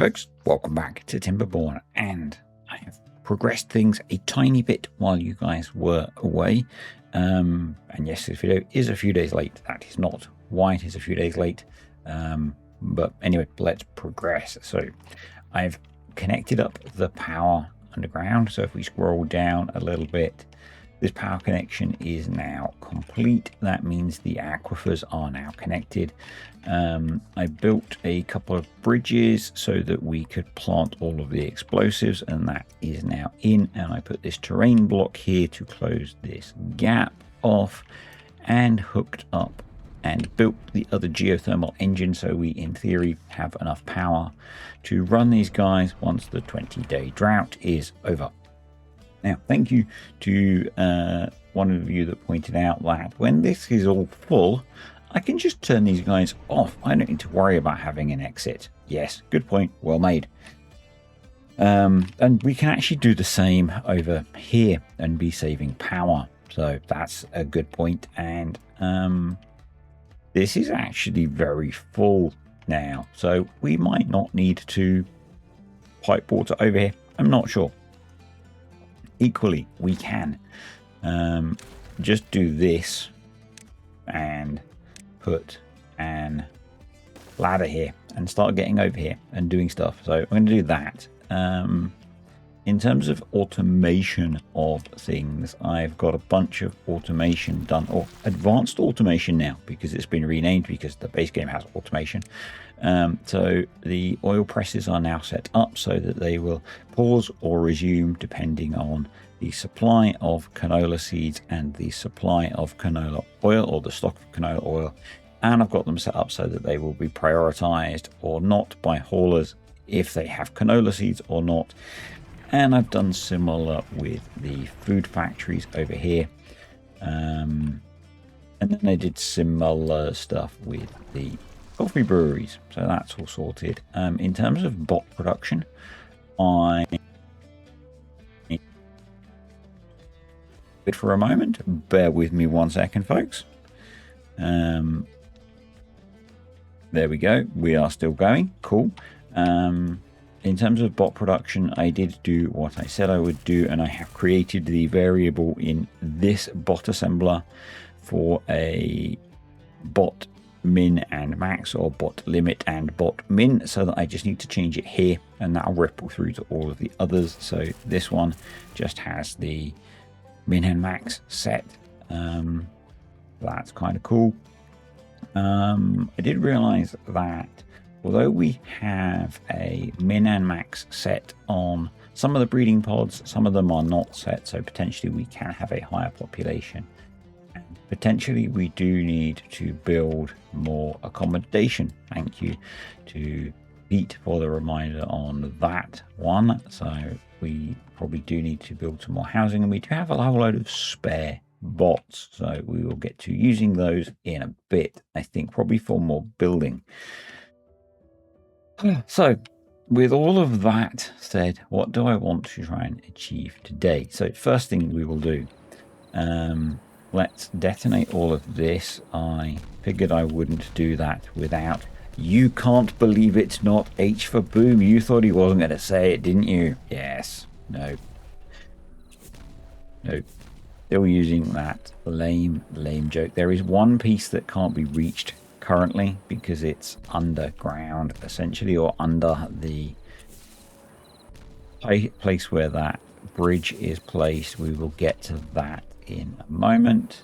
folks, welcome back to Timberborn, and I have progressed things a tiny bit while you guys were away. And yes, this video is a few days late. That is not why it is a few days late. But anyway, let's progress. So I've connected up the power underground. So if we scroll down a little bit, this power connection is now complete. That means the aquifers are now connected. I built a couple of bridges so that we could plant all of the explosives, and that is now in. And I put this terrain block here to close this gap off, and hooked up and built the other geothermal engine, so we in theory have enough power to run these guys once the 20-day drought is over. Now, thank you to one of you that pointed out that when this is all full, I can just turn these guys off. I don't need to worry about having an exit. Yes, good point. Well made. And we can actually do the same over here and be saving power. So that's a good point. And this is actually very full now. So we might not need to pipe water over here. I'm not sure. Equally, we can just do this and put an ladder here and start getting over here and doing stuff. So I'm going to do that. In terms of automation of things, I've got a bunch of automation done, or advanced automation now, because it's been renamed because the base game has automation. So the oil presses are now set up so that they will pause or resume depending on the supply of canola seeds and the supply of canola oil, or the stock of canola oil. And I've got them set up so that they will be prioritized or not by haulers if they have canola seeds or not. And I've done similar with the food factories over here. And then I did similar stuff with the coffee breweries. So that's all sorted. In terms of bot production, I wait for a moment. Bear with me 1 second, folks. There we go. We are still going. Cool. In terms of bot production, I did do what I said I would do, and I have created the variable in this bot assembler for a bot min and max, or bot limit and bot min, so that I just need to change it here, and that'll ripple through to all of the others. So this one just has the min and max set. That's kind of cool. I did realize that although we have a min and max set on some of the breeding pods, some of them are not set, so potentially we can have a higher population. And potentially we do need to build more accommodation. Thank you to Pete for the reminder on that one. So we probably do need to build some more housing, and we do have a whole load of spare bots, so we will get to using those in a bit, I think, probably for more building. So with all of that said, what do I want to try and achieve today? So first thing we will do, let's detonate all of this. I figured I wouldn't do that without "you can't believe it's not H for boom." You thought he wasn't going to say it, didn't you? Yes. No. Nope. Still using that lame joke. There is one piece that can't be reached currently because it's underground, essentially, or under the place where that bridge is placed. We will get to that in a moment.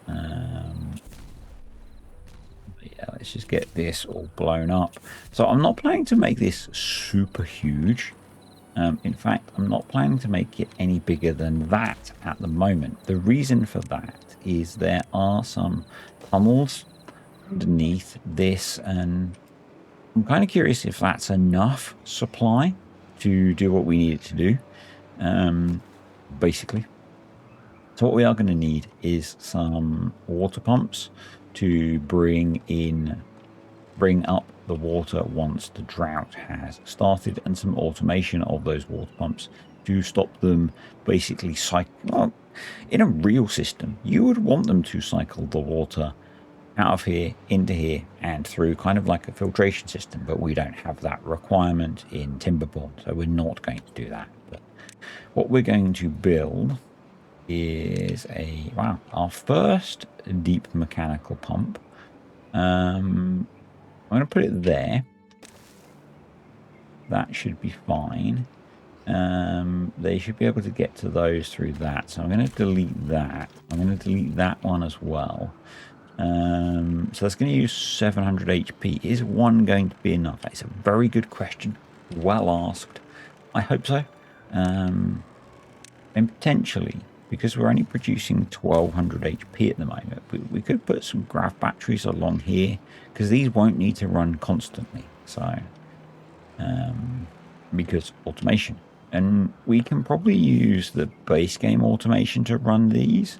Yeah, let's just get this all blown up. So I'm not planning to make this super huge. In fact, I'm not planning to make it any bigger than that at the moment. The reason for that is there are some tunnels underneath this, and I'm kind of curious if that's enough supply to do what we need it to do, basically. So what we are going to need is some water pumps to bring up the water once the drought has started, and some automation of those water pumps to stop them basically cycle. Well, in a real system, you would want them to cycle the water out of here, into here, and through kind of like a filtration system, but we don't have that requirement in TIMBERPUNK, so we're not going to do that. But what we're going to build is our first deep mechanical pump. I'm going to put it there. That should be fine. They should be able to get to those through that. So I'm going to delete that. I'm going to delete that one as well. So that's going to use 700 HP. Is one going to be enough? That's a very good question. Well asked. I hope so. And potentially, because we're only producing 1200 HP at the moment, we could put some grav batteries along here, because these won't need to run constantly. So, because automation. And we can probably use the base game automation to run these.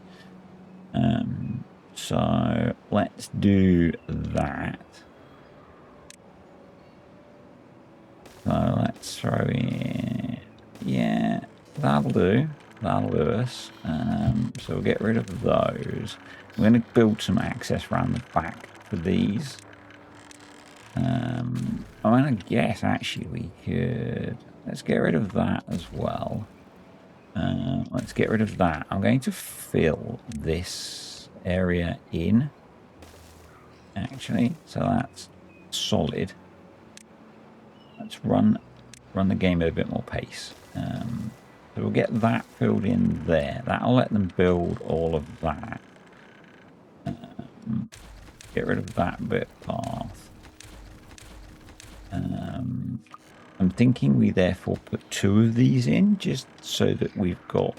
So let's do that. So let's throw in, yeah, that'll do. That'll do us. So we'll get rid of those. We're going to build some access around the back for these. I'm going to guess actually we could, let's get rid of that as well. Let's get rid of that. I'm going to fill this area in, actually, so that's solid. Let's run the game at a bit more pace. So we'll get that filled in there. That'll let them build all of that. Get rid of that bit path. I'm thinking we therefore put 2 of these in, just so that we've got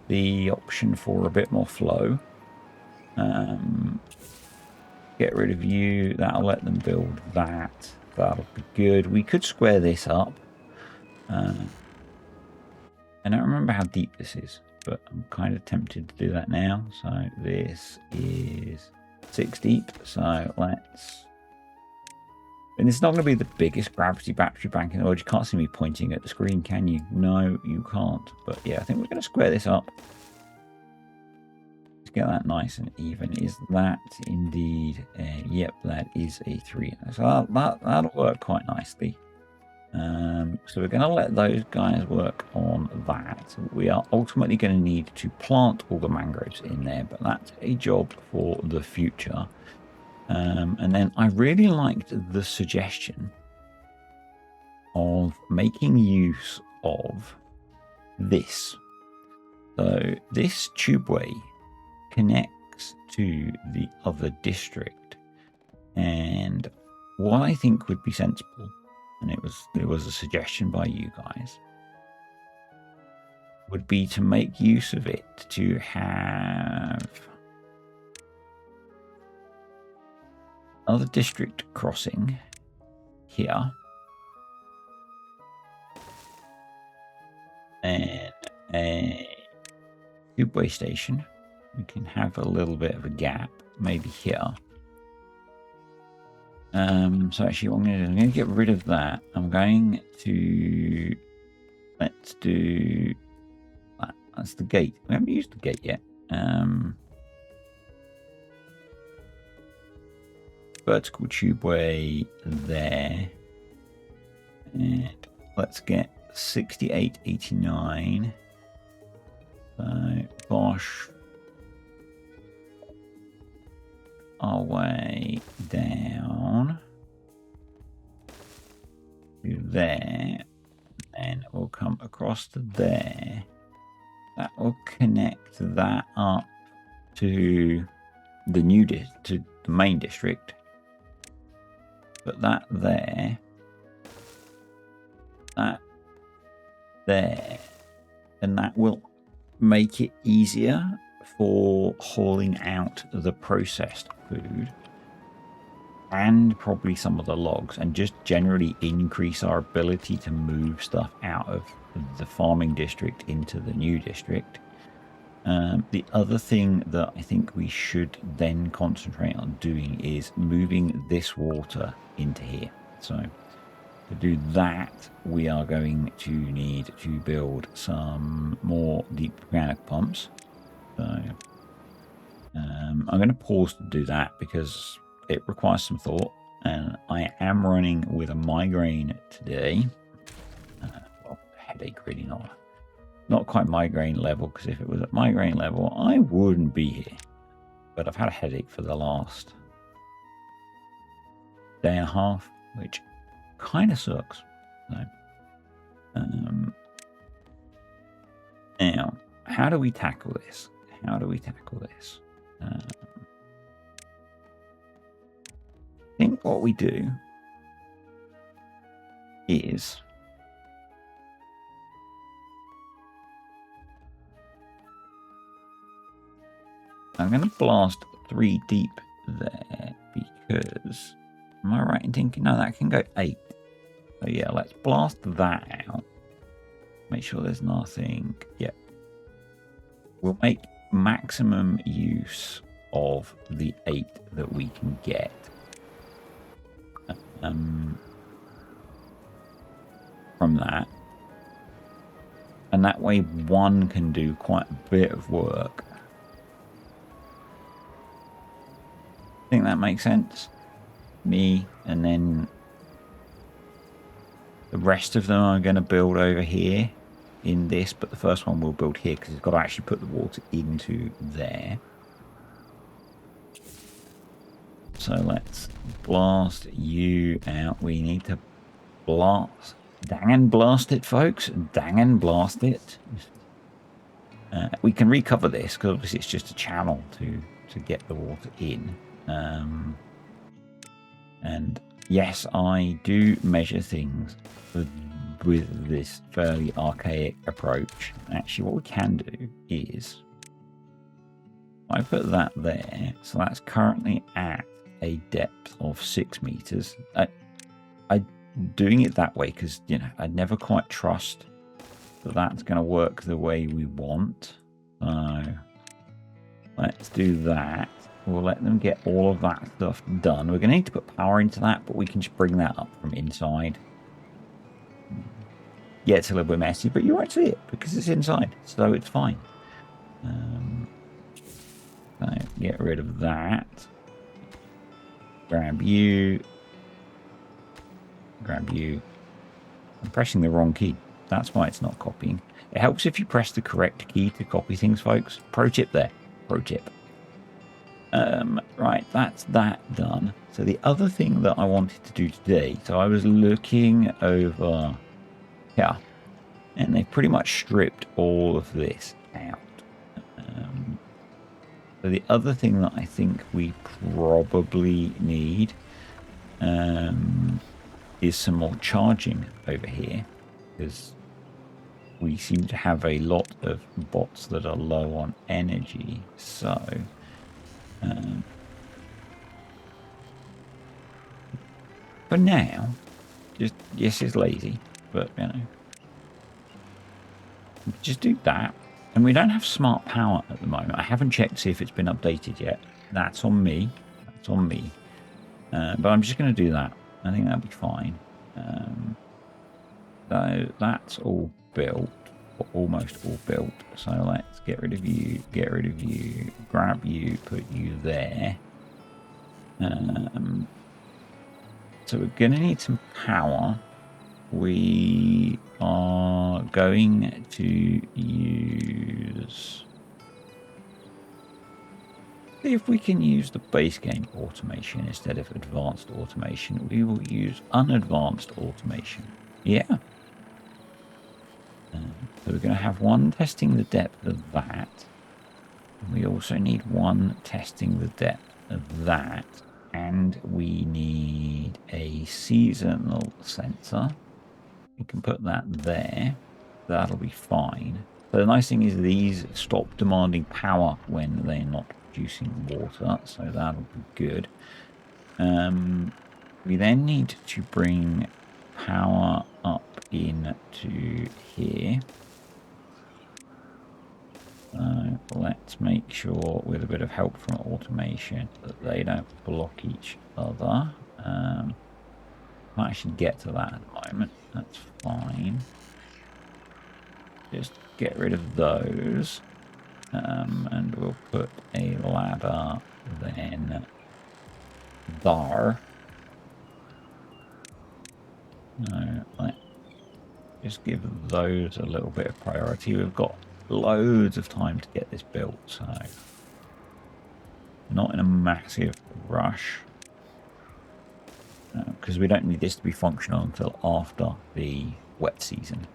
the option for a bit more flow. Get rid of you. That'll let them build that. That'll be good. We could square this up. I don't remember how deep this is, but I'm kind of tempted to do that now. So this is 6 deep. So let's... And it's not going to be the biggest gravity battery bank in the world. You can't see me pointing at the screen, can you? No, you can't. But yeah, I think we're going to square this up. Let's get that nice and even. Is that indeed... yep, that is a 3. So that'll work quite nicely. So we're going to let those guys work on that. We are ultimately going to need to plant all the mangroves in there, but that's a job for the future. And then I really liked the suggestion of making use of this. So this tubeway connects to the other district, and what I think would be sensible, and it was a suggestion by you guys, would be to make use of it to have another district crossing here, and a tubeway station. We can have a little bit of a gap, maybe here. So actually what I'm going to get rid of that. I'm going to, let's do that. That's the gate. We haven't used the gate yet. Vertical tubeway there. And let's get 6889. So Bosch our way down to there, and we'll come across to there. That will connect that up to the new to the main district. Put that there, that there, and that will make it easier for hauling out the processed food and probably some of the logs, and just generally increase our ability to move stuff out of the farming district into the new district. The other thing that I think we should then concentrate on doing is moving this water into here. So to do that, we are going to need to build some more deep organic pumps. So I'm going to pause to do that because it requires some thought, and I am running with a migraine today. Well, headache really, not quite migraine level, because if it was at migraine level, I wouldn't be here. But I've had a headache for the last day and a half, which kind of sucks. So, now, how do we tackle this? How do we tackle this? I think what we do is I'm going to blast 3 deep there because, am I right in thinking? No, that can go 8. So yeah, let's blast that out. Make sure there's nothing. Yeah. We'll make maximum use of the 8 that we can get. From that. And that way one can do quite a bit of work. I think that makes sense. Me, and then the rest of them are going to build over here in this, but the first one will build here because it's got to actually put the water into there. So let's blast you out. We need to blast. Dang and blast it, folks. Dang and blast it. We can recover this because obviously it's just a channel to get the water in. And yes, I do measure things with this fairly archaic approach. Actually, what we can do is I put that there, so that's currently at a depth of 6 meters. I'm doing it that way because, you know, I never quite trust that that's going to work the way we want. So let's do that. We'll let them get all of that stuff done. We're going to need to put power into that, but we can just bring that up from inside. Yeah, it's a little bit messy, but you won't see it because it's inside, so it's fine. So get rid of that. Grab you. Grab you. I'm pressing the wrong key. That's why it's not copying. It helps if you press the correct key to copy things, folks. Pro tip there. Pro tip. Right, that's that done. So the other thing that I wanted to do today, so I was looking over here, and they pretty much stripped all of this out. So the other thing that I think we probably need is some more charging over here, because we seem to have a lot of bots that are low on energy. So for now, just, yes, it's lazy, but you know, just do that. And we don't have smart power at the moment. I haven't checked to see if it's been updated yet. That's on me. That's on me. But I'm just going to do that. I think that'll be fine. So that's all built, or almost all built. So let's get rid of you, grab you, put you there. So we're going to need some power. We are going to use... See if we can use the base game automation instead of advanced automation. We will use unadvanced automation. Yeah. So we're going to have one testing the depth of that. We also need one testing the depth of that. And we need a seasonal sensor. We can put that there. That'll be fine. So the nice thing is these stop demanding power when they're not producing water. So that'll be good. We then need to bring power up into here. Let's make sure, with a bit of help from automation, that they don't block each other. Can't actually get to that at the moment. That's fine. Just get rid of those. And we'll put a ladder then there. Let's just give those a little bit of priority. We've got loads of time to get this built, so not in a massive rush. Because we don't need this to be functional until after the wet season.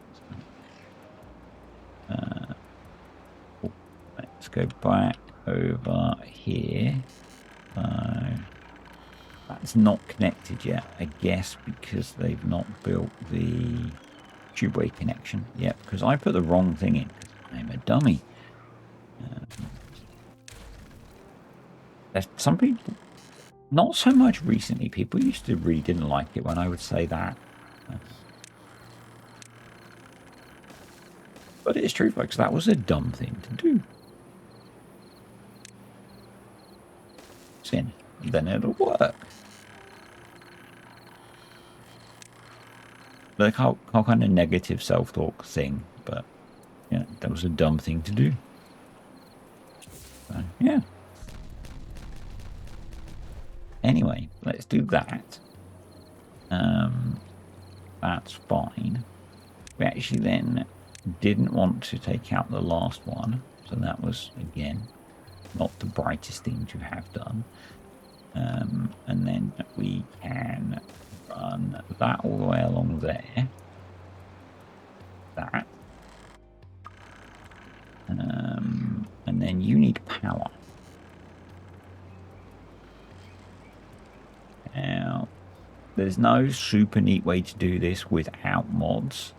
So, let's go back over here. That's not connected yet, I guess, because they've not built the tubeway connection yet. Because I put the wrong thing in. I'm a dummy. There's some people, not so much recently. People used to really didn't like it when I would say that. But it is true, folks. That was a dumb thing to do. Sin. Then it'll work. Like how kind of negative self-talk thing, but yeah, that was a dumb thing to do. So, yeah. Anyway, let's do that. That's fine. We actually then didn't want to take out the last one, so that was, again, not the brightest thing to have done. And then we can run that all the way along there. That. And then you need power. Now, there's no super neat way to do this without mods.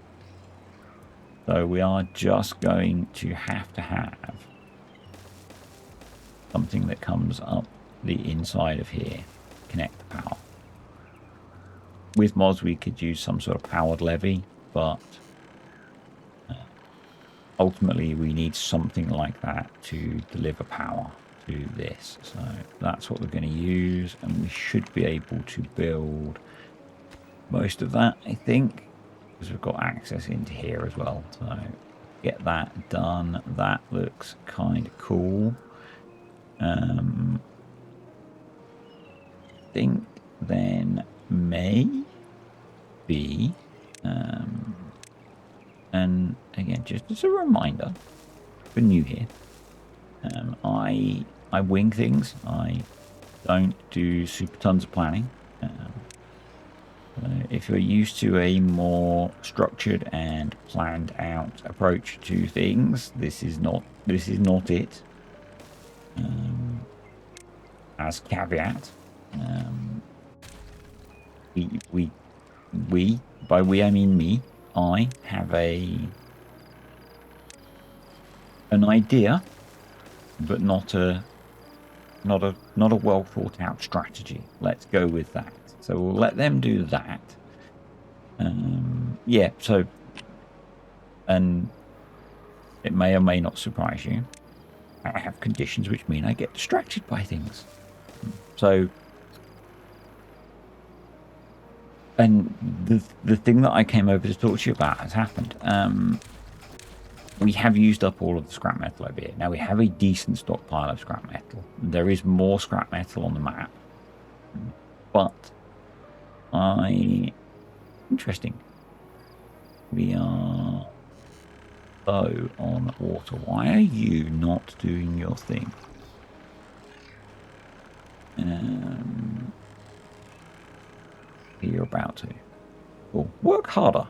So we are just going to have something that comes up the inside of here, connect the power. With mods, we could use some sort of powered levy, but ultimately we need something like that to deliver power to this. So that's what we're going to use, and we should be able to build most of that, I think, because we've got access into here as well. So get that done. That looks kind of cool. I think then maybe, and again, just as a reminder for new here, I wing things. I don't do super tons of planning. If you're used to a more structured and planned out approach to things, this is not it. As caveat, we by we I mean me. I have an idea, but not a well thought out strategy. Let's go with that. So we'll let them do that. Yeah. So, and it may or may not surprise you, I have conditions which mean I get distracted by things. So, and the thing that I came over to talk to you about has happened. We have used up all of the scrap metal over here. Now we have a decent stockpile of scrap metal. There is more scrap metal on the map, but interesting. We are low on water. Why are you not doing your thing? You're about to. Cool. Work harder.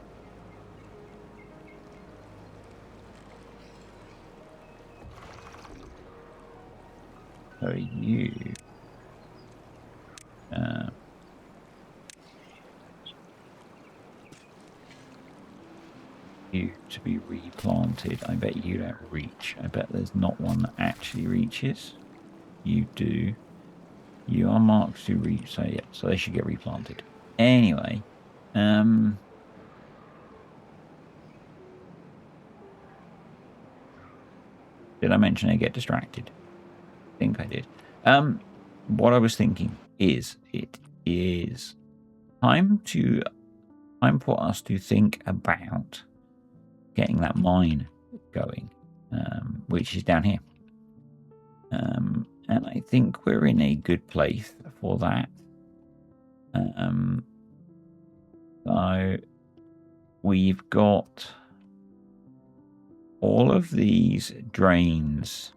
So you to be replanted. I bet you don't reach. I bet there's not one that actually reaches. You do. You are marked to reach, so yeah, so they should get replanted. Anyway, did I mention I get distracted? I think I did. What I was thinking is it is time for us to think about getting that mine going, which is down here. And I think we're in a good place for that. So we've got all of these drains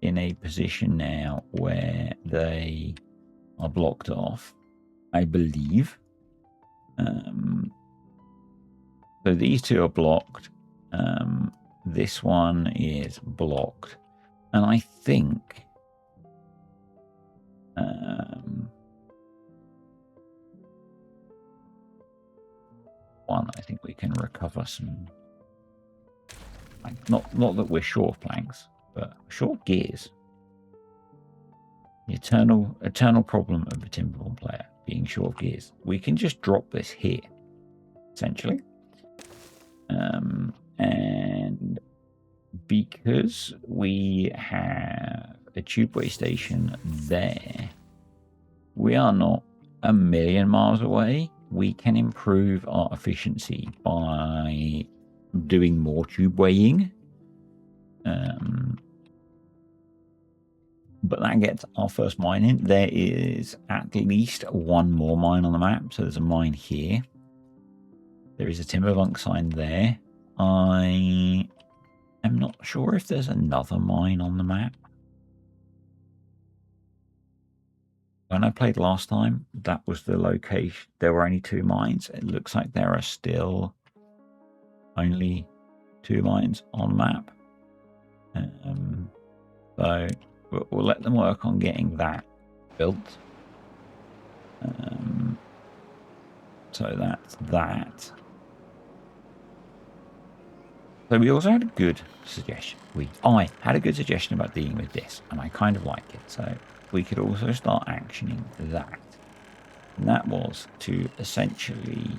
in a position now where they are blocked off, I believe. So these two are blocked. This one is blocked. And I think I think we can recover some. Not that we're short of planks, but short gears. The eternal problem of a Timberpunk player being short of gears. We can just drop this here, essentially. And because we have a tubeway station there, we are not a million miles away. We can improve our efficiency by doing more tubewaying. But that gets our first mine in. There is at least one more mine on the map. So there's a mine here. There is a Timberpunk sign there. I am not sure if there's another mine on the map. When I played last time, that was the location. There were only 2 mines. It looks like there are still only 2 mines on the map. So we'll let them work on getting that built. So that's that. So we also had a good suggestion. I had a good suggestion about dealing with this, and I kind of like it. So we could also start actioning that. And that was to essentially...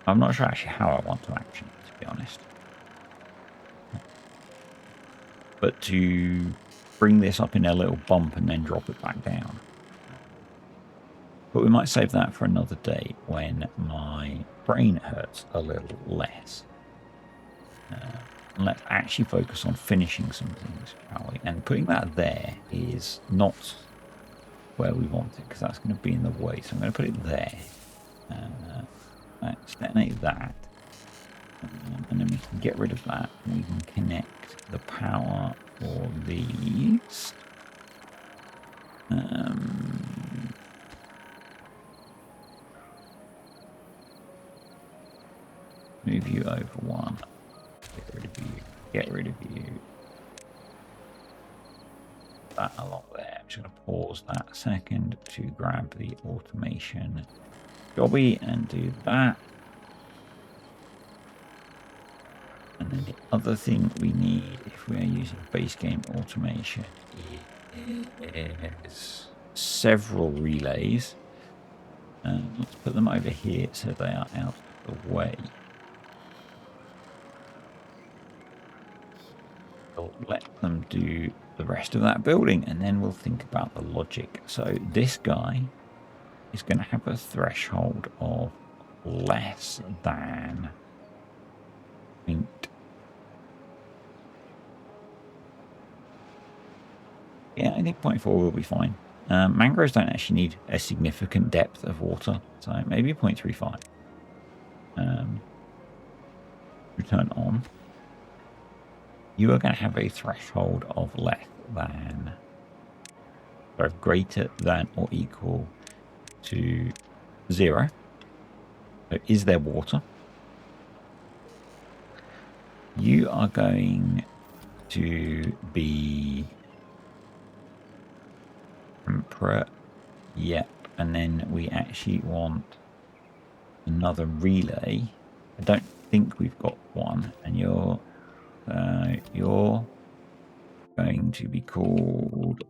I'm not sure actually how I want to action it, to be honest. But to bring this up in a little bump and then drop it back down. But we might save that for another day when my brain hurts a little less. Let's actually focus on finishing some things, shall we? And putting that there is not where we want it, because that's going to be in the way. So I'm going to put it there. Let's detonate that. And then we can get rid of that. And we can connect the power for these. Move you over 1. Get rid of you. Get rid of you. That along there. I'm just going to pause that a second to grab the automation jobby and do that. And then the other thing we need if we are using base game automation is several relays. Let's put them over here so they are out of the way. We'll let them do the rest of that building and then we'll think about the logic. So this guy is going to have a threshold of less than 0.0. Yeah, I think 0.4 will be fine. Mangroves don't actually need a significant depth of water, so maybe 0.35. Return on. You are going to have a threshold of less than, or greater than or equal to 0. So is there water? You are going to be temperate. Yep. And then we actually want another relay. I don't think we've got one. And you're going to be called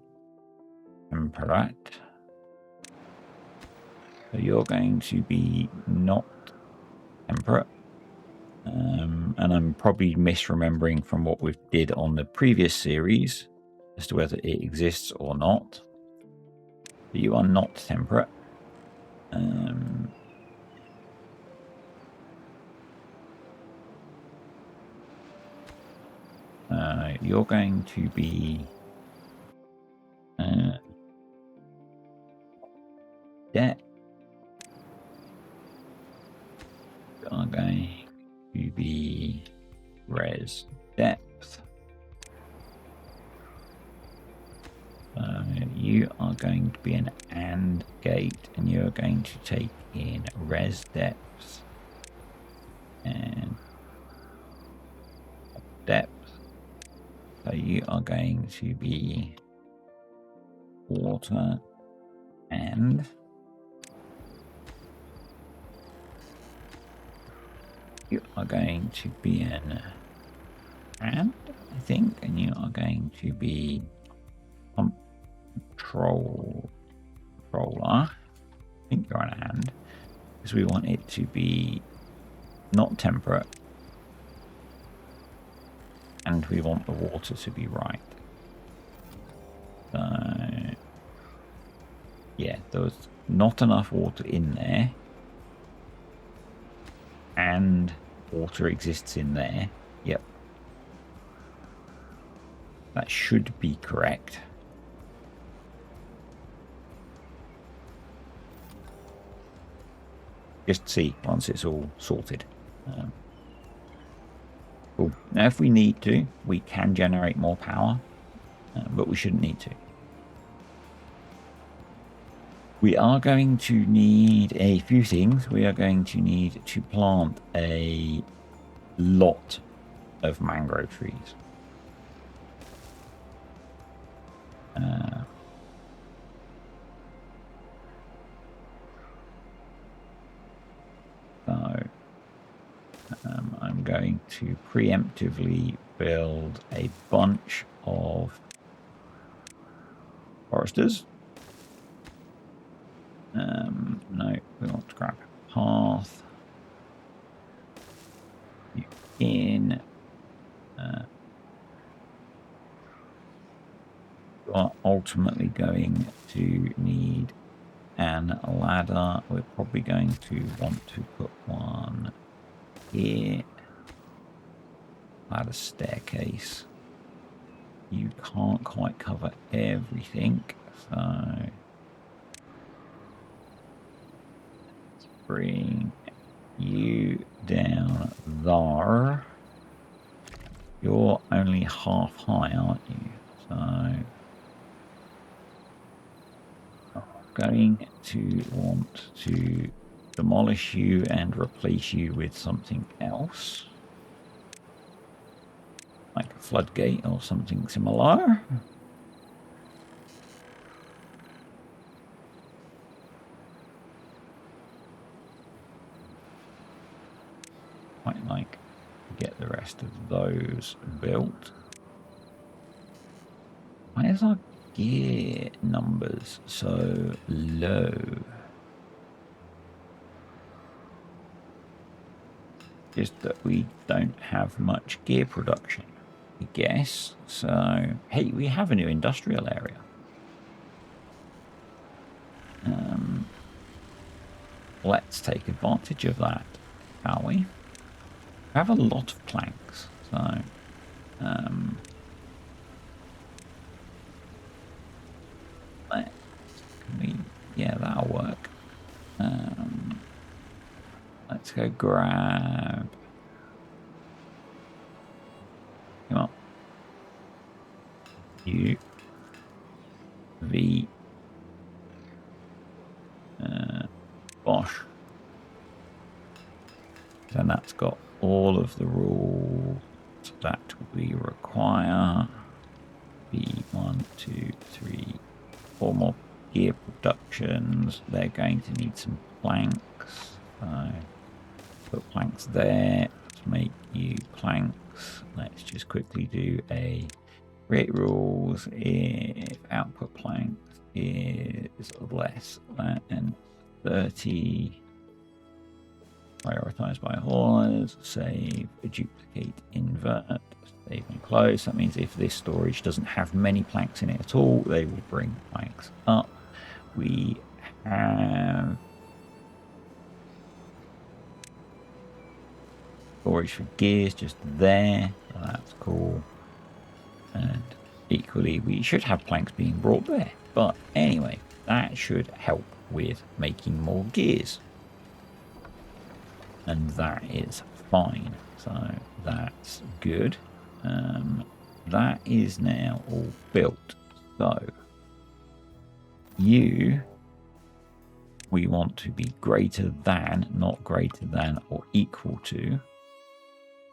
temperate. So you're going to be not temperate. And I'm probably misremembering from what we did on the previous series as to whether it exists or not. But you are not temperate. You're going to be depth. Are going to be res depth. You are going to be an AND gate, and you're going to take in res depth and depth. So you are going to be water and you are going to be an AND, I think, and you are going to be pump controller. I think you're an AND because we want it to be not temperate, and we want the water to be right. So yeah, there was not enough water in there, and water exists in there. Yep, that should be correct. Just see once it's all sorted. Cool. Now, if we need to, we can generate more power, but we shouldn't need to. We are going to need a few things. We are going to need to plant a lot of mangrove trees. I'm going to preemptively build a bunch of foresters. No, we want to grab a path. In we are ultimately going to need an ladder. We're probably going to want to put one here. Ladder staircase. You can't quite cover everything, so let's bring you down there. You're only half high, aren't you? So I'm going to want to demolish you and replace you with something else, like a floodgate or something similar. Quite like to get the rest of those built. Why is our gear numbers so low? Just that we don't have much gear production, I guess. So, hey, we have a new industrial area. Let's take advantage of that, shall we? We have a lot of planks, so yeah, that'll work. Let's go grab. Come on. U V Bosch. And that's got all of the rules that we require. B1, 2, 3, 4 more gear productions. They're going to need some planks. So put planks there. Let's make you planks. Let's just quickly do a create rules if output planks is less than 30. Prioritize by haulers, save, duplicate, invert, save and close. That means if this storage doesn't have many planks in it at all, they will bring planks up. We have storage for gears just there. So that's cool. And equally, we should have planks being brought there. But anyway, that should help with making more gears. And that is fine. So that's good. That is now all built. So we want to be greater than, not greater than or equal to,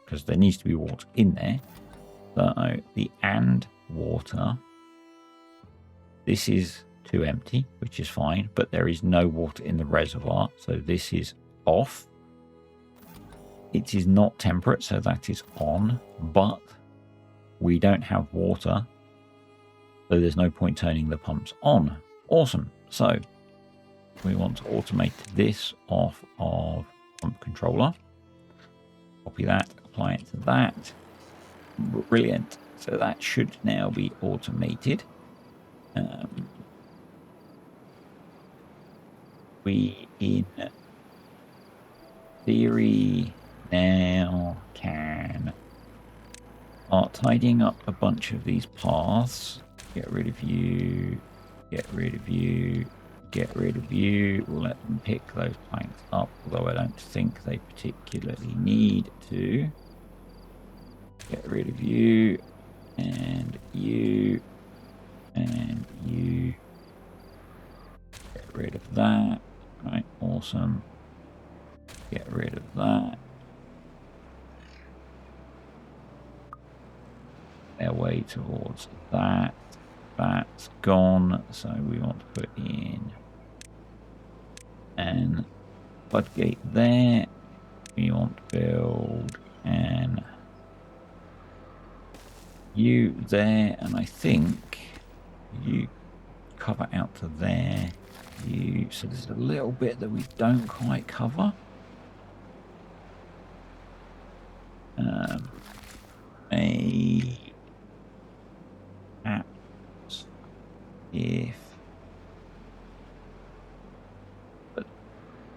because there needs to be water in there. So the and water, this is too empty, which is fine, but there is no water in the reservoir, so this is off. It is not temperate, so that is on, but we don't have water, so there's no point turning the pumps on. Awesome. So we want to automate this off of pump controller. Copy that, apply it to that. Brilliant. So that should now be automated. We, in theory, now can start tidying up a bunch of these paths. Get rid of you, get rid of you, get rid of you. We'll let them pick those planks up, although I don't think they particularly need to. Get rid of you, and you, and you. Get rid of that. Right, awesome. Get rid of that. Their way towards that. That's gone, so we want to put in an floodgate there. We want to build an you there, and I think you cover out to there. You, so there's a little bit that we don't quite cover. Perhaps if but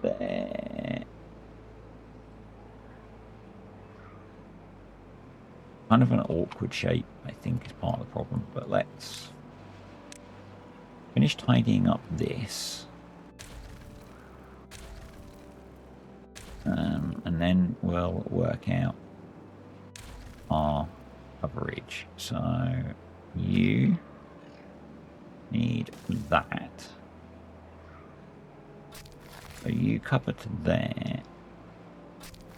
there, kind of an awkward shape, I think, is part of the problem. But let's finish tidying up this. And then we'll work out our coverage. So you need that. So you cover to there.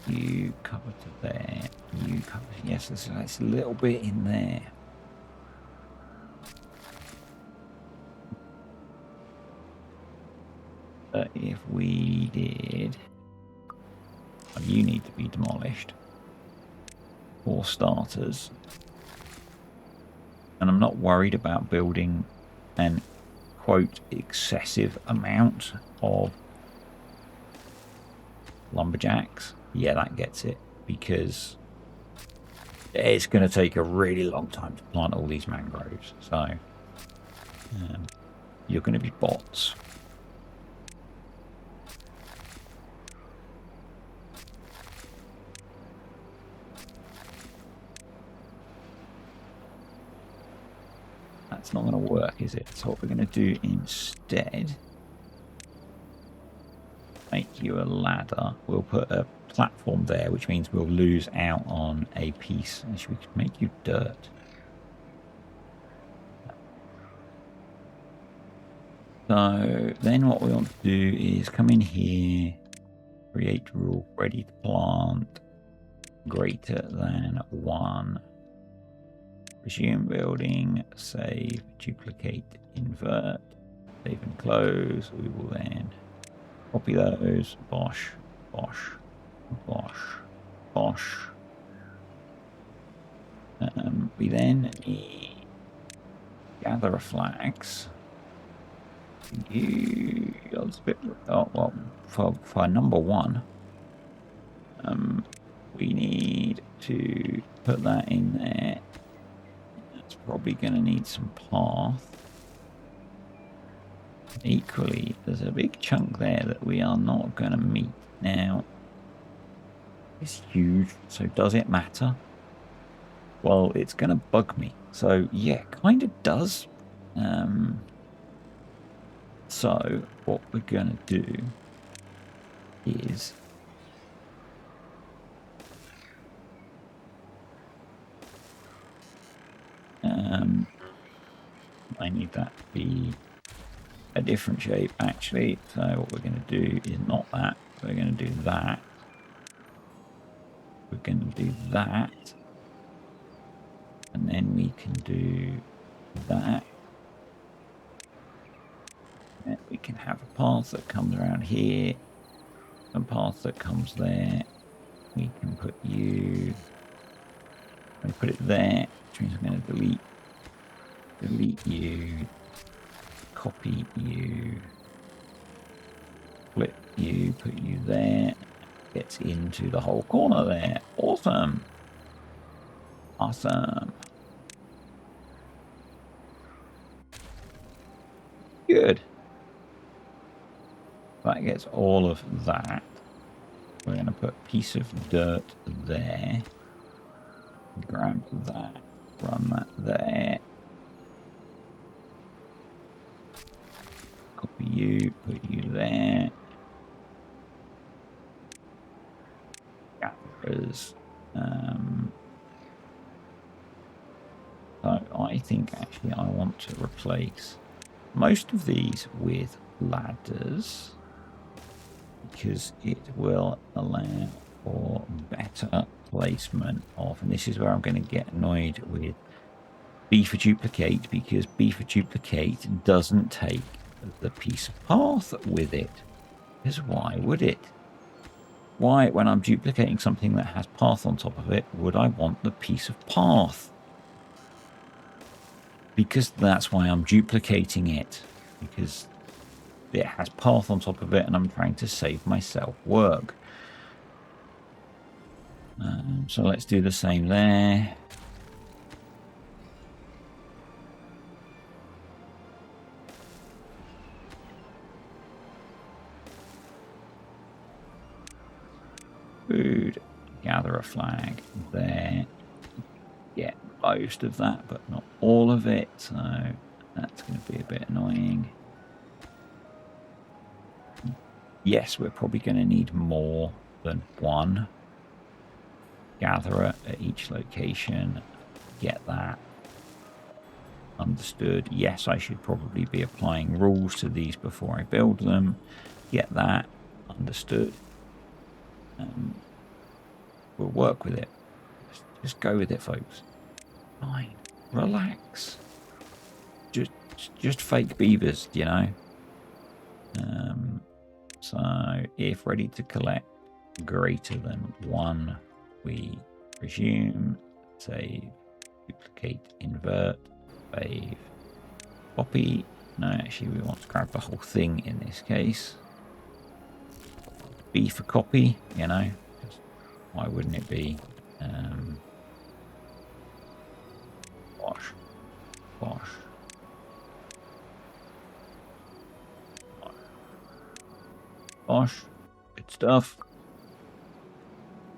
You cover to there. You cover. Yes, there's a little bit in there. But if we did, you need to be demolished for starters. And I'm not worried about building an quote excessive amount of lumberjacks. Yeah, that gets it, because it's going to take a really long time to plant all these mangroves. So you're going to be bots. That's not going to work, is it? So what we're going to do instead, make you a ladder. We'll put a platform there, which means we'll lose out on a piece. Actually, we could make you dirt. So then what we want to do is come in here, create rule, ready to plant, greater than 1. Resume building, save, duplicate, invert, save and close. We will then copy those, bosh, bosh, bosh, bosh. We then need gatherer flags. Oh, well, for number 1, we need to put that in there. It's probably going to need some path. Equally, there's a big chunk there that we are not going to meet. Now, it's huge, so does it matter? Well, it's going to bug me So yeah, kind of does. So what we're going to do is I need that to be a different shape actually. So what we're going to do is not that. We're going to do that. We're going to do that. And then we can do that. And we can have a path that comes around here. A path that comes there. We can put you. I'm going to put it there, which means I'm going to delete you, copy you, flip you, put you there. Gets into the whole corner there. Awesome. Awesome. Good. That gets all of that. We're going to put a piece of dirt there. Grab that. Run that there. Copy you. Put you there. Gatherers. So I think actually I want to replace most of these with ladders because it will allow for better placement of, and this is where I'm going to get annoyed with B for duplicate, because B for duplicate doesn't take the piece of path with it. Because why would it? Why, when I'm duplicating something that has path on top of it, would I want the piece of path? Because that's why I'm duplicating it, because it has path on top of it and I'm trying to save myself work. So let's do the same there. Food, gather a flag there. Get most of that, but not all of it. So that's going to be a bit annoying. Yes, we're probably going to need more than one gatherer at each location. Get that. Understood. Yes, I should probably be applying rules to these before I build them. Get that. Understood. We'll work with it. Just go with it, folks. Fine. Relax. Just fake beavers, you know. So if ready to collect greater than 1, we resume, save, duplicate, invert, save, copy. No, actually we want to grab the whole thing in this case. B for copy, you know. Why wouldn't it be? Wash. Wash. Wash. Good stuff.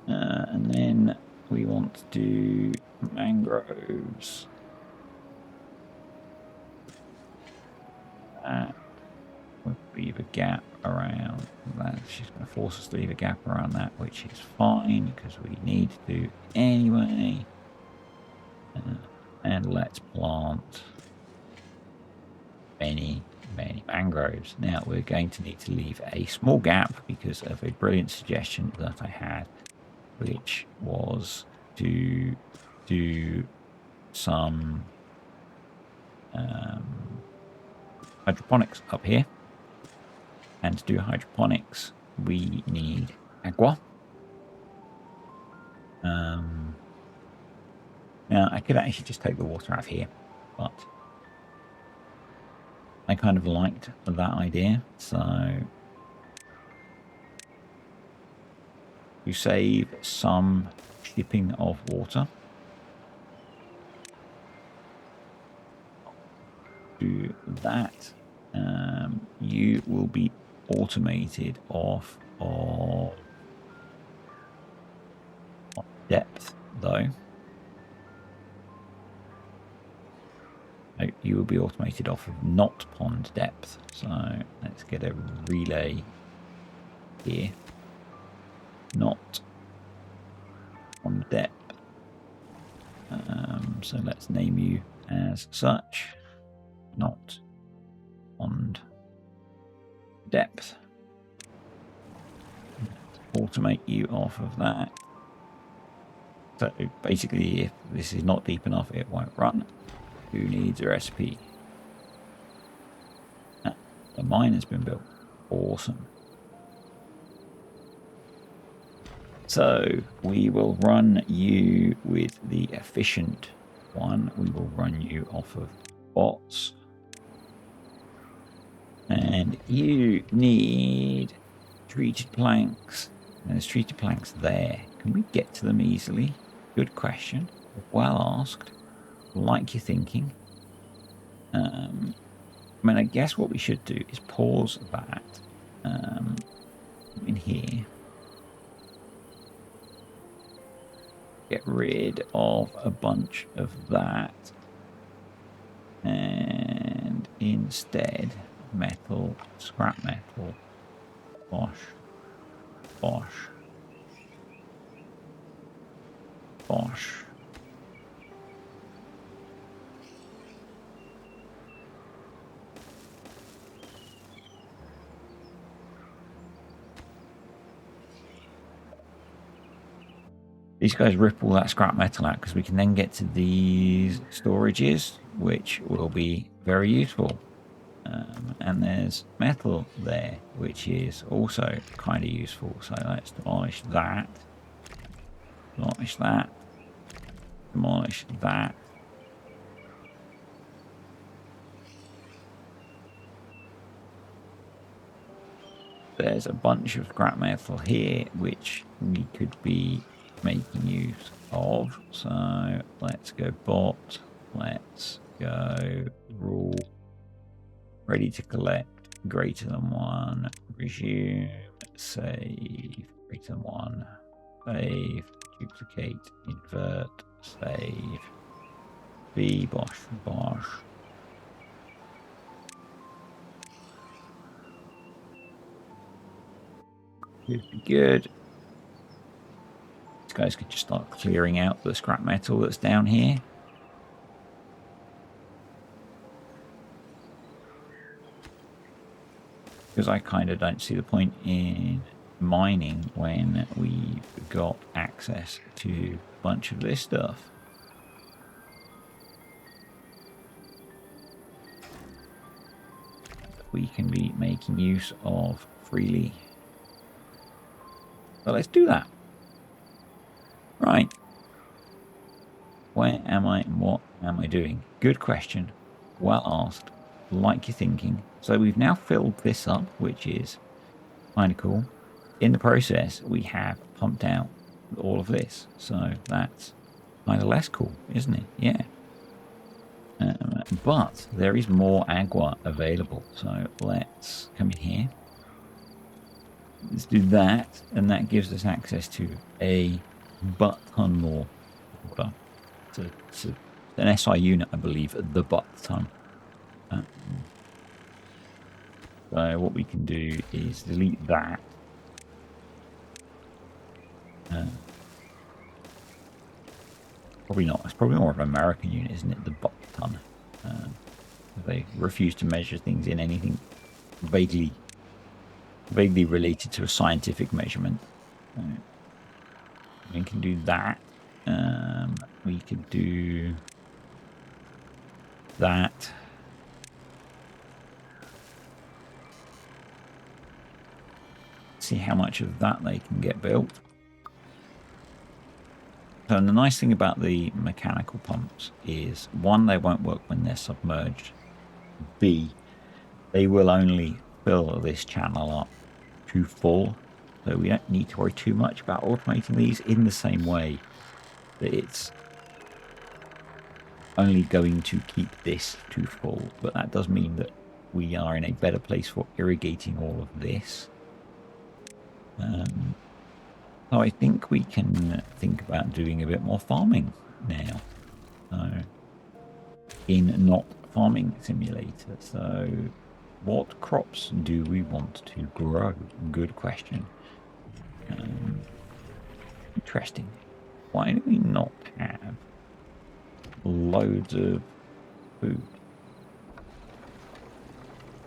And then we want to do mangroves. We'll leave a gap around that. She's going to force us to leave a gap around that, which is fine because we need to anyway. And let's plant many mangroves. Now we're going to need to leave a small gap because of a brilliant suggestion that I had, which was to do some hydroponics up here. And to do hydroponics, we need agua. Now, I could actually just take the water out of here, but I kind of liked that idea. So you save some shipping of water. Do that. You will be automated off of depth, though. So you will be automated off of not pond depth. So let's get a relay here. Not pond depth. So let's name you as such. Not pond depth. Automate you off of that. So basically, if this is not deep enough, it won't run. Who needs a recipe? Ah, the mine has been built. Awesome. So we will run you with the efficient one. We will run you off of bots. And you need treated planks. And there's treated planks there. Can we get to them easily? Good question. Well asked. Like you're thinking. I mean, I guess what we should do is pause that in here. Get rid of a bunch of that. And instead, metal, scrap metal, bosh, bosh, bosh. These guys rip all that scrap metal out because we can then get to these storages, which will be very useful. And there's metal there, which is also kind of useful. So let's demolish that. Demolish that. Demolish that. There's a bunch of scrap metal here, which we could be making use of. So let's go bot. Let's go rule. Ready to collect. Greater than 1. Resume. Save. Greater than 1. Save. Duplicate. Invert. Save. B. Bosh. Bosh. Should be good. These guys could just start clearing out the scrap metal that's down here. Because I kind of don't see the point in mining when we've got access to a bunch of this stuff. We can be making use of freely. So let's do that. Right. Where am I and what am I doing? Good question. Well asked. Like you're thinking. So we've now filled this up, which is kind of cool. In the process, we have pumped out all of this. So that's kind of less cool, isn't it? Yeah. But there is more agua available. So let's come in here. Let's do that. And that gives us access to a butt-ton more water. It's an SI unit, I believe, the butt-ton. So what we can do is delete that. Probably not. It's probably more of an American unit, isn't it? The butt-ton. They refuse to measure things in anything vaguely related to a scientific measurement. We can do that. We could do that. See how much of that they can get built. So, and the nice thing about the mechanical pumps is, one, they won't work when they're submerged. B, they will only fill this channel up to full. So we don't need to worry too much about automating these, in the same way that it's only going to keep this to full. But that does mean that we are in a better place for irrigating all of this. So I think we can think about doing a bit more farming now. So in not farming simulator. So what crops do we want to grow? Good question. Interesting. Why do we not have loads of food?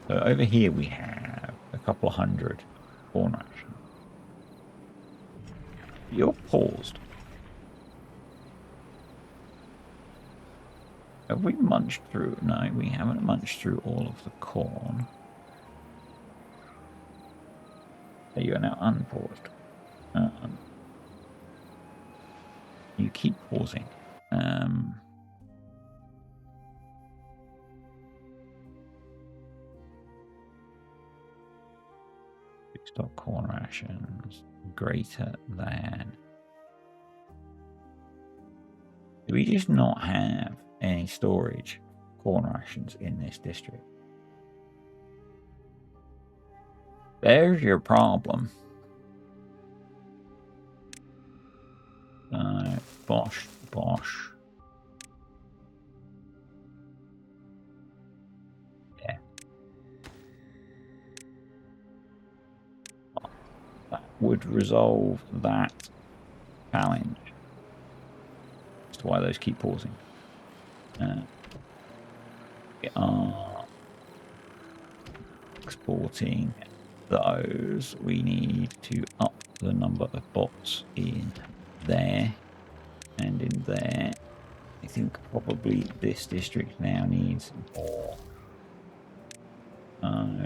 So over here we have a couple of hundred corn rations. You're paused. Have we munched through? No, we haven't munched through all of the corn. You are now unpaused. You keep pausing. Stock corn rations greater than. Do we just not have any storage corn rations in this district? There's your problem. Bosh. Yeah. That would resolve that challenge. That's why those keep pausing. We are exporting those. We need to up the number of bots in there and in there. I think probably this district now needs more.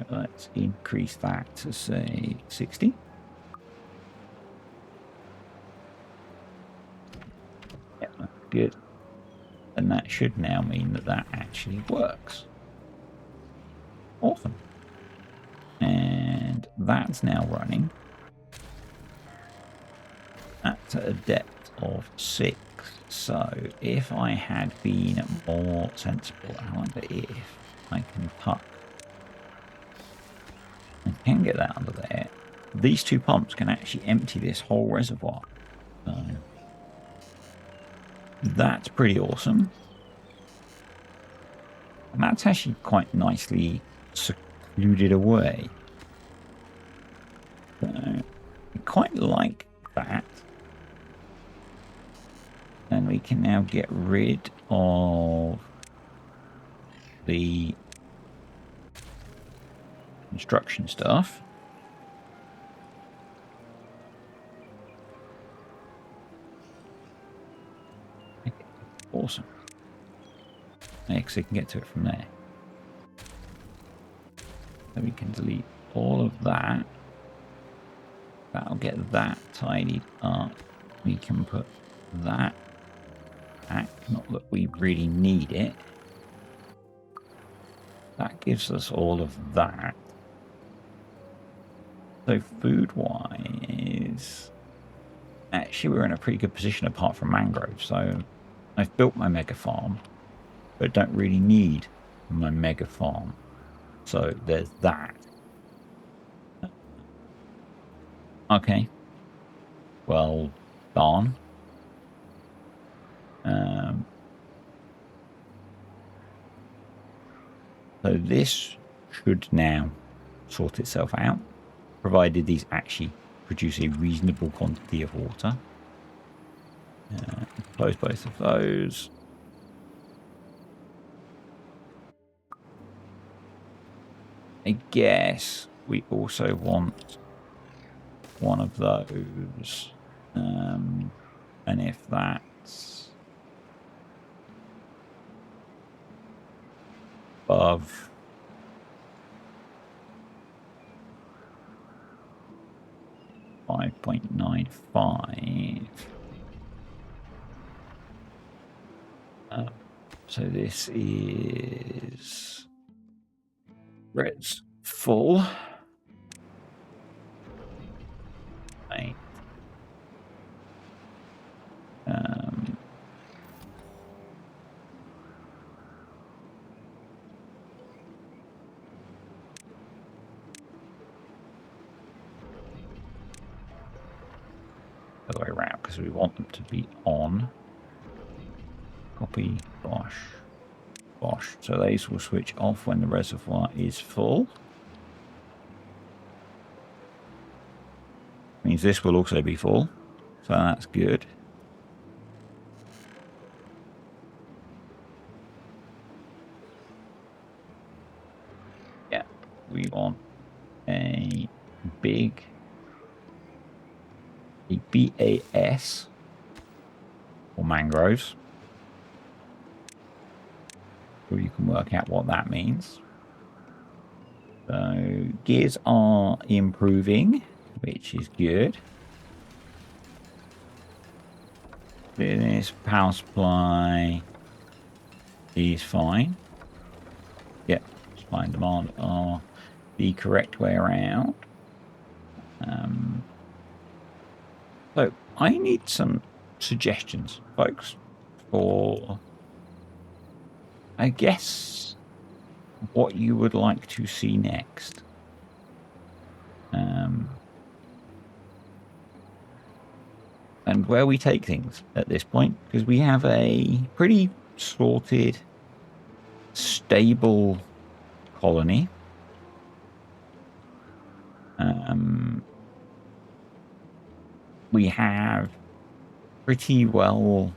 Let's increase that to say 60. Yeah, that's good. And that should now mean that that actually works. Awesome. And that's now running. That's at a depth of 6. So if I had been more sensible, I wonder if I can tuck. I can get that under there. These two pumps can actually empty this whole reservoir. So that's pretty awesome. And that's actually quite nicely secluded away. So I quite like that. And we can now get rid of the construction stuff. Awesome. Yeah, because we can get to it from there. So we can delete all of that. That'll get that tidied up. We can put that back. Not that we really need it. That gives us all of that. So food-wise, actually we're in a pretty good position apart from Mangrove. So I've built my mega farm, but don't really need my mega farm. So there's that. Okay. Well done. So this should now sort itself out, provided these actually produce a reasonable quantity of water. Close both of those. I guess we also want one of those. And if that's above 5.95. So this is red's full. Right. Other way around, because we want them to be on. Copy, bosh. Bosh. So these will switch off when the reservoir is full. Means this will also be full. So that's good. Yeah, we want a big BAS or mangroves. So you can work out what that means. So gears are improving, which is good. This power supply is fine. Yep, supply and demand are the correct way around. So I need some suggestions, folks, for, I guess, what you would like to see next. And where we take things at this point, because we have a pretty sorted, stable colony. We have pretty well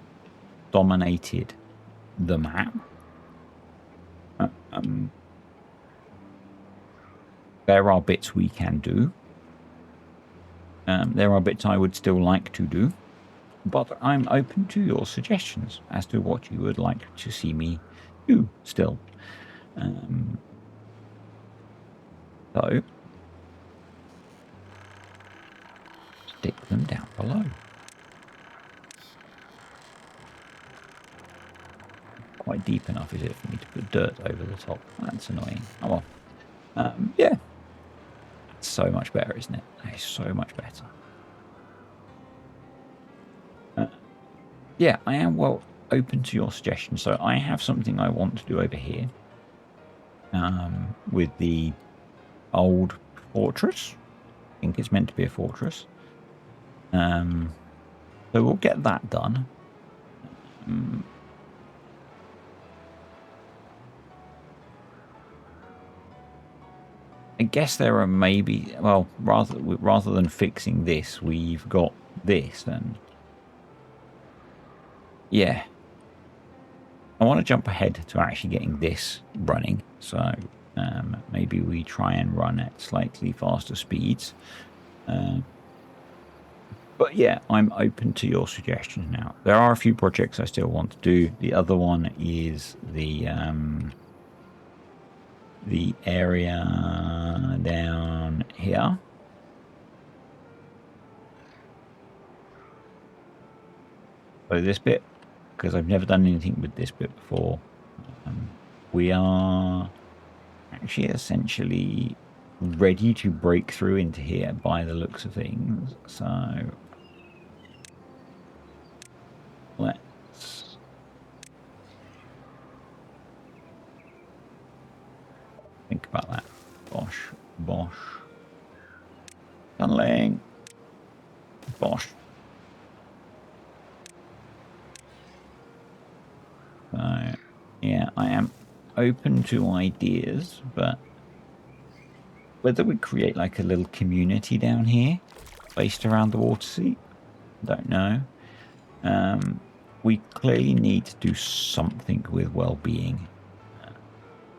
dominated the map. There are bits we can do. There are bits I would still like to do. But I'm open to your suggestions as to what you would like to see me do still. So, stick them down below. Quite deep enough, is it, for me to put dirt over the top? That's annoying. Oh well. Yeah. That's so much better, isn't it? That is so much better. Yeah, I am well open to your suggestions. So I have something I want to do over here. With the old fortress. I think it's meant to be a fortress. So we'll get that done. I guess there are maybe, well, rather than fixing this, we've got this, and yeah, I want to jump ahead to actually getting this running. So maybe we try and run at slightly faster speeds. But yeah, I'm open to your suggestions now. There are a few projects I still want to do. The other one is the area down here. So this bit, because I've never done anything with this bit before. We are actually essentially ready to break through into here by the looks of things. So let's think about that. Bosh, bosh. Tunneling. Bosh. So, yeah, I am open to ideas, but whether we create like a little community down here based around the water seat, don't know. We clearly need to do something with well-being.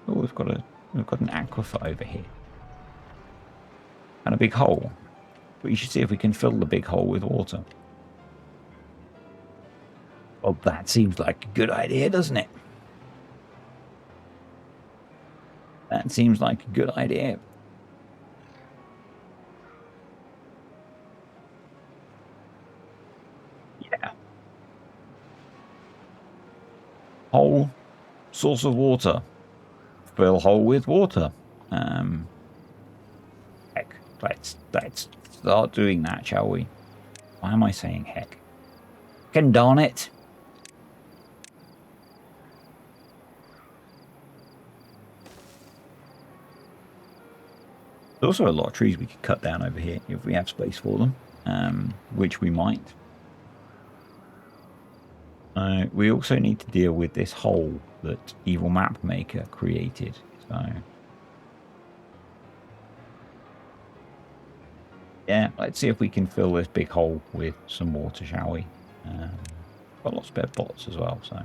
Oh, we've got an aquifer over here and a big hole. But you should see if we can fill the big hole with water. Well, that seems like a good idea, doesn't it? That seems like a good idea. Yeah. Hole, source of water. Fill hole with water. Heck, let's start doing that, shall we? Why am I saying heck? Can darn it. There's also a lot of trees we could cut down over here if we have space for them, which we might. We also need to deal with this hole that Evil Map Maker created. So yeah, let's see if we can fill this big hole with some water, shall we? Got lots of spare pots as well, so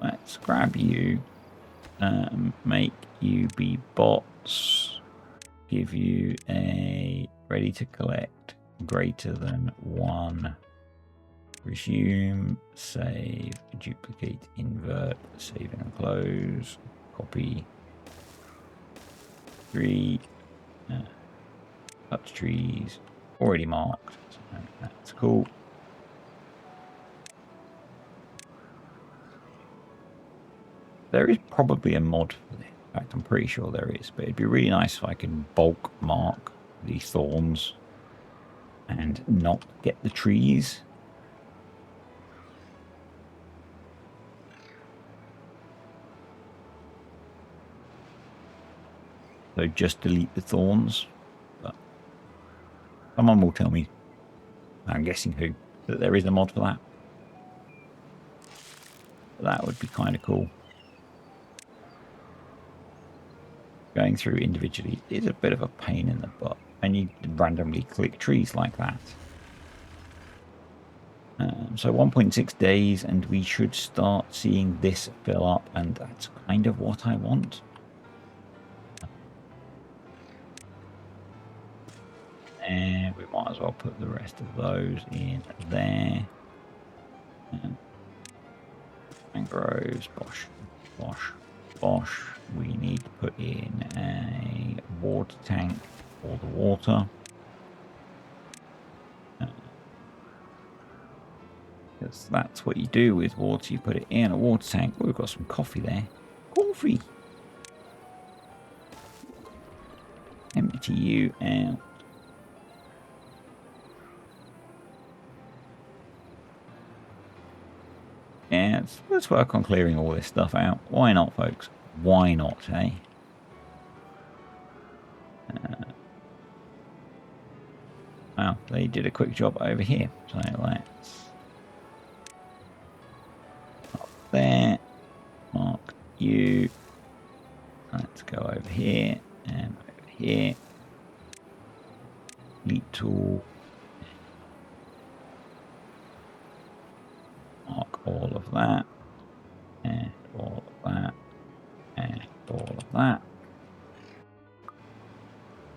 let's grab you, make you be bots, give you a ready to collect greater than 1, resume, save, duplicate, invert, save and close, copy, 3, cut trees, already marked, so that's cool. There is probably a mod for this. In fact, I'm pretty sure there is, but it'd be really nice if I could bulk mark the thorns and not get the trees. So just delete the thorns. But someone will tell me, I'm guessing who, that there is a mod for that. That would be kind of cool. Going through individually is a bit of a pain in the butt, and you randomly click trees like that. So 1.6 days, and we should start seeing this fill up, and that's kind of what I want. And we might as well put the rest of those in there. Mangroves, bosh, bosh, bosh. We need to put in a water tank for the water. Because that's what you do with water. You put it in a water tank. Oh, we've got some coffee there. Coffee! Empty you out. Yeah, let's work on clearing all this stuff out. Why not, folks? Why not, eh? Well, they did a quick job over here. So let's up there. Mark you. Let's go over here and over here. Delete tool. Mark all of that. And all of that. And all of that.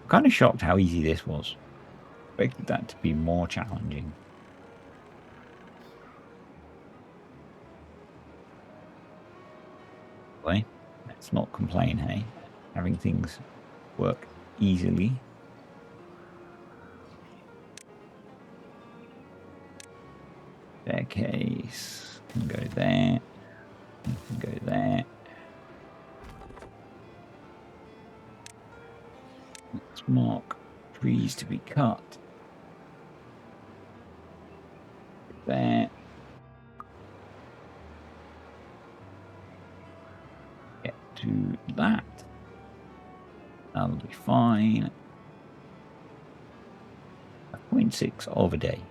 I'm kind of shocked how easy this was. I expected that to be more challenging. Anyway, let's not complain, hey? Having things work easily. Staircase can go there. You can go there. Let's mark trees to be cut. There. Get to that. That'll be fine. 0.6 of a day.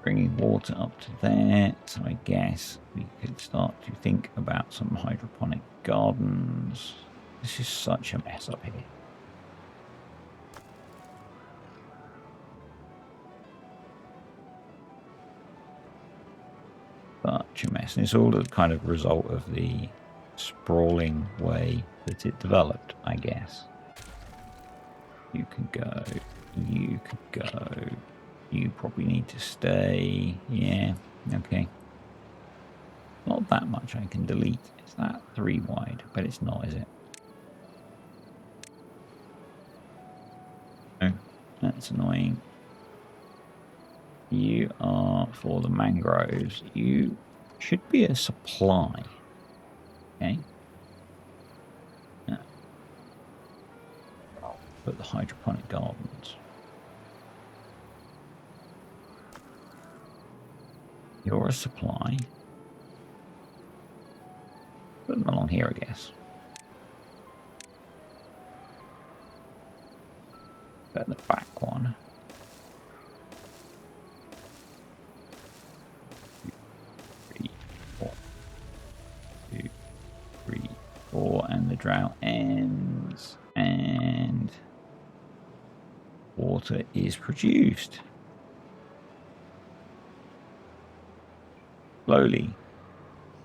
Bringing water up to there, so I guess we could start to think about some hydroponic gardens. This is such a mess up here. Such a mess. And it's all a kind of result of the sprawling way that it developed, I guess. You can go. You can go. You probably need to stay. Yeah, okay. Not that much I can delete. Is that 3 wide? But it's not, is it? No, that's annoying. You are for the mangroves. You should be a supply. Okay. I'll put the hydroponic gardens. You're a supply. Put them along here, I guess. Put the back one. drought ends and water is produced. Slowly,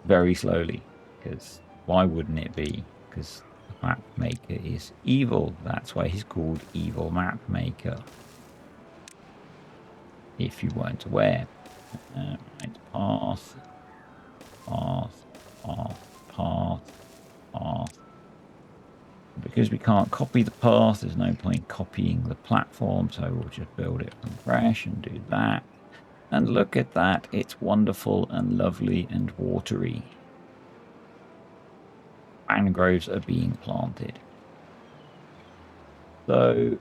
very slowly, because why wouldn't it be? Because the map maker is evil. That's why he's called Evil Map Maker. If you weren't aware. Right, path, path, path, path, path. Because we can't copy the path, there's no point copying the platform, so we'll just build it from fresh and do that. And look at that, it's wonderful and lovely and watery. Mangroves are being planted. So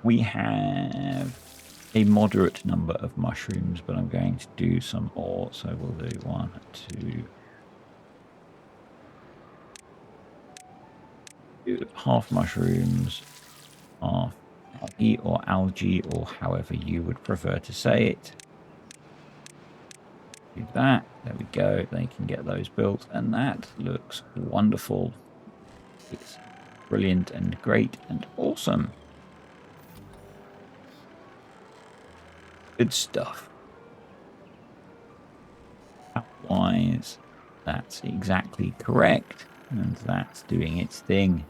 we have a moderate number of mushrooms, but I'm going to do some more. So we'll do 1, 2. Do half mushrooms, half algae or algae, or however you would prefer to say it. Do that. There we go. They can get those built, and that looks wonderful. It's brilliant and great and awesome. Good stuff. Wise, that's exactly correct, and that's doing its thing.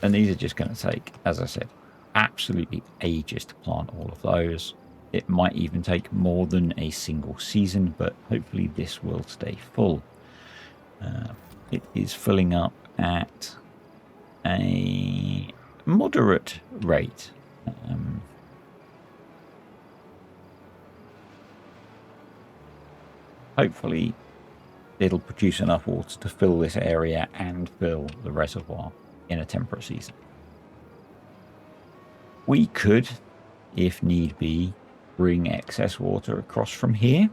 And these are just going to take, as I said, absolutely ages to plant all of those. It might even take more than a single season, but hopefully this will stay full. It is filling up at a moderate rate. Hopefully it'll produce enough water to fill this area and fill the reservoir in a temperate season. We could, if need be, bring excess water across from here.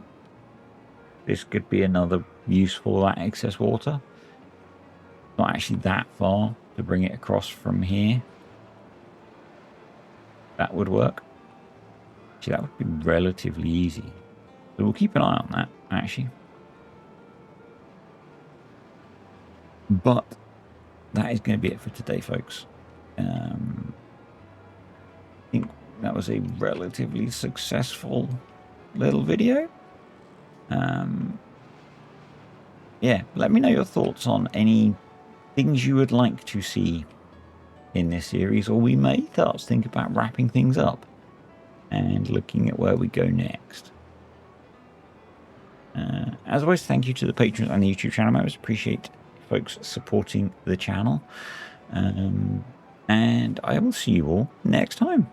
This could be another use for that excess water. Not actually that far to bring it across from here. That would work. Actually, that would be relatively easy. So we'll keep an eye on that, actually. But that is going to be it for today, folks. I think that was a relatively successful little video. Yeah, let me know your thoughts on any things you would like to see in this series, or we may thus think about wrapping things up and looking at where we go next. As always, thank you to the patrons and the YouTube channel members. Appreciate folks supporting the channel. And I will see you all next time.